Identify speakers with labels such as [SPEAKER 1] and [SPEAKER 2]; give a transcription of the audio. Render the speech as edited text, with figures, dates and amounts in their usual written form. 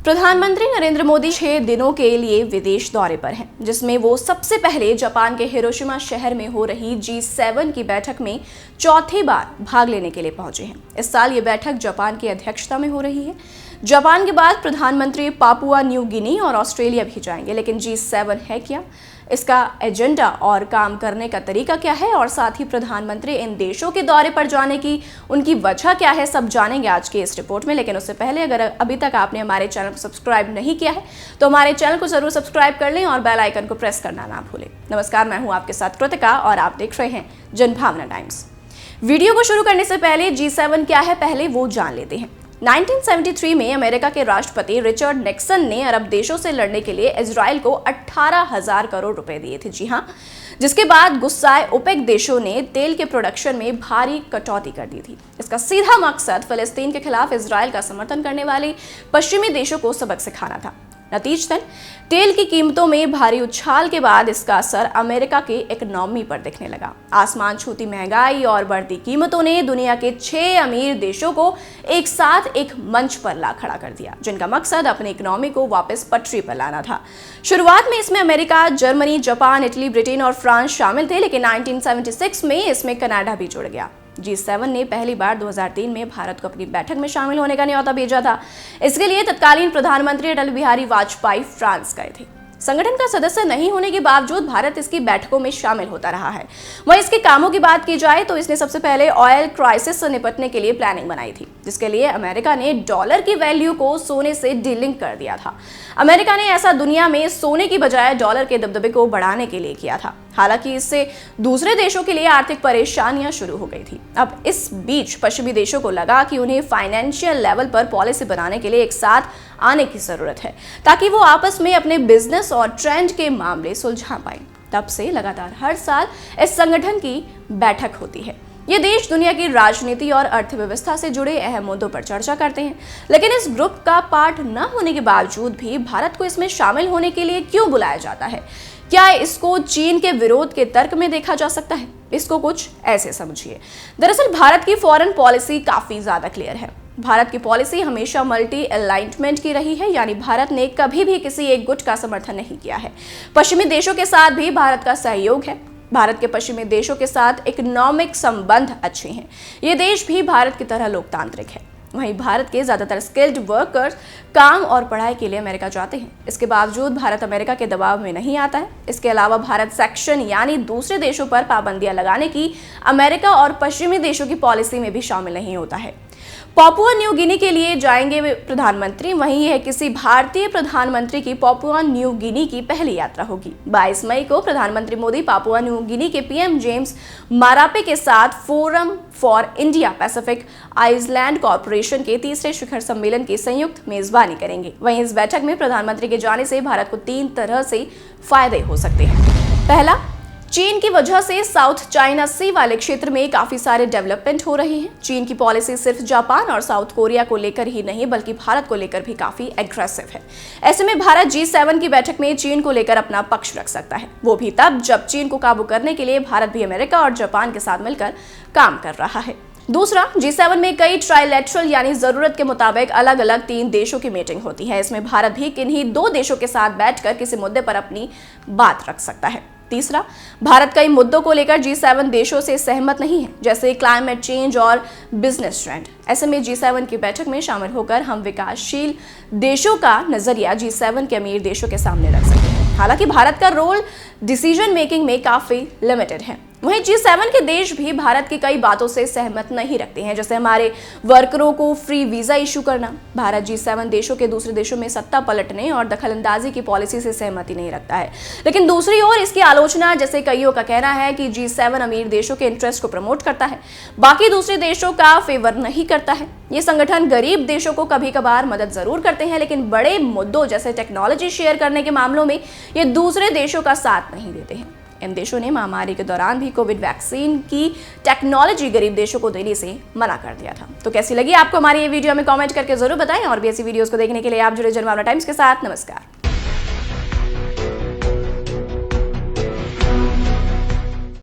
[SPEAKER 1] प्रधानमंत्री नरेंद्र मोदी 6 दिनों के लिए विदेश दौरे पर हैं, जिसमें वो सबसे पहले जापान के हिरोशिमा शहर में हो रही G7 की बैठक में चौथी बार भाग लेने के लिए पहुंचे हैं। इस साल ये बैठक जापान की अध्यक्षता में हो रही है। जापान के बाद प्रधानमंत्री पापुआ न्यू गिनी और ऑस्ट्रेलिया भी जाएंगे, लेकिन G7 है क्या, इसका एजेंडा और काम करने का तरीका क्या है, और साथ ही प्रधानमंत्री इन देशों के दौरे पर जाने की उनकी वजह क्या है, सब जानेंगे आज की इस रिपोर्ट में। लेकिन उससे पहले अगर अभी तक आपने हमारे चैनल को सब्सक्राइब नहीं किया है तो हमारे चैनल को जरूर सब्सक्राइब कर लें और बेल आइकन को प्रेस करना ना भूलें। नमस्कार, मैं हूं आपके साथ कृतिका और आप देख रहे हैं जनभावना टाइम्स। वीडियो को शुरू करने से पहले G7 क्या है, पहले वो जान लेते हैं। 1973 में अमेरिका के राष्ट्रपति रिचर्ड निक्सन ने अरब देशों से लड़ने के लिए इजराइल को 18,000 करोड़ रुपए दिए थे। जी हां, जिसके बाद गुस्साए ओपेक देशों ने तेल के प्रोडक्शन में भारी कटौती कर दी थी। इसका सीधा मकसद फिलिस्तीन के खिलाफ इजराइल का समर्थन करने वाले पश्चिमी देशों को सबक सिखाना था। नतीजतन तेल की कीमतों में भारी उछाल के बाद इसका असर अमेरिका के इकोनॉमी पर दिखने लगा। आसमान छूती महंगाई और बढ़ती कीमतों ने दुनिया के 6 अमीर देशों को एक साथ एक मंच पर ला खड़ा कर दिया, जिनका मकसद अपनी इकोनॉमी को वापस पटरी पर लाना था। शुरुआत में इसमें America, Germany, Japan, Italy, Britain और फ्रांस शामिल थे, लेकिन 1976 में इसमें कनाडा भी जुड़ गया। G7 ने पहली बार 2003 में भारत को अपनी बैठक में शामिल होने का न्योता भेजा था। इसके लिए तत्कालीन प्रधानमंत्री अटल बिहारी वाजपेयी फ्रांस गए थे। संगठन का सदस्य नहीं होने के बावजूद भारत इसकी बैठकों में शामिल होता रहा है। वहीं इसके कामों की बात की जाए तो इसने सबसे पहले ऑयल क्राइसिस से निपटने के लिए प्लानिंग बनाई थी, जिसके लिए अमेरिका ने डॉलर की वैल्यू को सोने से डीलिंक कर दिया था। अमेरिका ने ऐसा दुनिया में सोने की बजाय डॉलर के दबदबे को बढ़ाने के लिए किया था। हालांकि इससे दूसरे देशों के लिए आर्थिक परेशानियां शुरू हो गई थी। अब इस बीच पश्चिमी देशों को लगा कि उन्हें फाइनेंशियल लेवल पर पॉलिसी बनाने के लिए एक साथ आने की जरूरत है, ताकि वो आपस में अपने बिजनेस और ट्रेंड के मामले सुलझा पाएं। तब से लगातार हर साल इस संगठन की बैठक होती है। ये देश दुनिया की राजनीति और अर्थव्यवस्था से जुड़े अहम मुद्दों पर चर्चा करते हैं, लेकिन इस ग्रुप का पार्ट न होने के बावजूद भी भारत को इसमें शामिल होने के लिए क्यों बुलाया जाता है? क्या इसको चीन के विरोध के तर्क में देखा जा सकता है? इसको कुछ ऐसे समझिए। दरअसल भारत की फॉरेन पॉलिसी काफी ज्यादा क्लियर है। भारत की पॉलिसी हमेशा मल्टी अलाइनमेंट की रही है, यानी भारत ने कभी भी किसी एक गुट का समर्थन नहीं किया है। पश्चिमी देशों के साथ भी भारत का सहयोग है। भारत के पश्चिमी देशों के साथ इकोनॉमिक संबंध अच्छे हैं। ये देश भी भारत की तरह लोकतांत्रिक है। वहीं भारत के ज्यादातर स्किल्ड वर्कर्स काम और पढ़ाई के लिए अमेरिका जाते हैं। इसके बावजूद भारत अमेरिका के दबाव में नहीं आता है। इसके अलावा भारत सेक्शन यानी दूसरे देशों पर पाबंदियां लगाने की अमेरिका और पश्चिमी देशों की पॉलिसी में भी शामिल नहीं होता है। पापुआ न्यू गिनी के लिए जाएंगे प्रधानमंत्री, वहीं यह किसी भारतीय प्रधानमंत्री की पापुआ न्यू गिनी की पहली यात्रा होगी। 22 मई को प्रधानमंत्री मोदी पापुआ न्यू गिनी के पीएम जेम्स मारापे के साथ forum for India Pacific island corporation के तीसरे शिखर सम्मेलन की संयुक्त मेजबानी करेंगे। वहीं इस बैठक में प्रधानमंत्री के जाने से भारत को 3 तरह से फायदे हो सकते हैं। पहला, चीन की वजह से साउथ चाइना सी वाले क्षेत्र में काफी सारे डेवलपमेंट हो रहे हैं। चीन की पॉलिसी सिर्फ जापान और साउथ कोरिया को लेकर ही नहीं बल्कि भारत को लेकर भी काफी एग्रेसिव है। ऐसे में भारत G7 की बैठक में चीन को लेकर अपना पक्ष रख सकता है, वो भी तब जब चीन को काबू करने के लिए भारत भी अमेरिका और जापान के साथ मिलकर काम कर रहा है। दूसरा, G7 में कई ट्राइलेटरल यानी जरूरत के मुताबिक अलग अलग 3 देशों की मीटिंग होती है। इसमें भारत भी किन्हीं 2 देशों के साथ बैठकर किसी मुद्दे पर अपनी बात रख सकता है। तीसरा, भारत कई मुद्दों को लेकर G7 देशों से सहमत नहीं है, जैसे क्लाइमेट चेंज और बिजनेस ट्रेंड। ऐसे में G7 की बैठक में शामिल होकर हम विकासशील देशों का नजरिया G7 के अमीर देशों के सामने रख सकते हैं। हालांकि भारत का रोल डिसीजन मेकिंग में काफी लिमिटेड है। वहीं G7 के देश भी भारत की कई बातों से सहमत नहीं रखते हैं, जैसे हमारे वर्करों को फ्री वीजा इशू करना। भारत G7 देशों के दूसरे देशों में सत्ता पलटने और दखलंदाजी की पॉलिसी से सहमति नहीं रखता है, लेकिन दूसरी ओर इसकी आलोचना, जैसे कईयों का कहना है कि G7 अमीर देशों के इंटरेस्ट को प्रमोट करता है, बाकी दूसरे देशों का फेवर नहीं करता है। ये संगठन गरीब देशों को कभी कभार मदद जरूर करते हैं, लेकिन बड़े मुद्दों जैसे टेक्नोलॉजी शेयर करने के मामलों में ये दूसरे देशों का साथ नहीं देते हैं। इन देशों ने महामारी के दौरान भी कोविड वैक्सीन की टेक्नोलॉजी गरीब देशों को देने से मना कर दिया था। तो कैसी लगी आपको हमारी ये वीडियो, हमें कमेंट करके जरूर बताएं, और भी ऐसी वीडियोस को देखने के लिए आप जुड़े जनभावना टाइम्स के साथ। नमस्कार।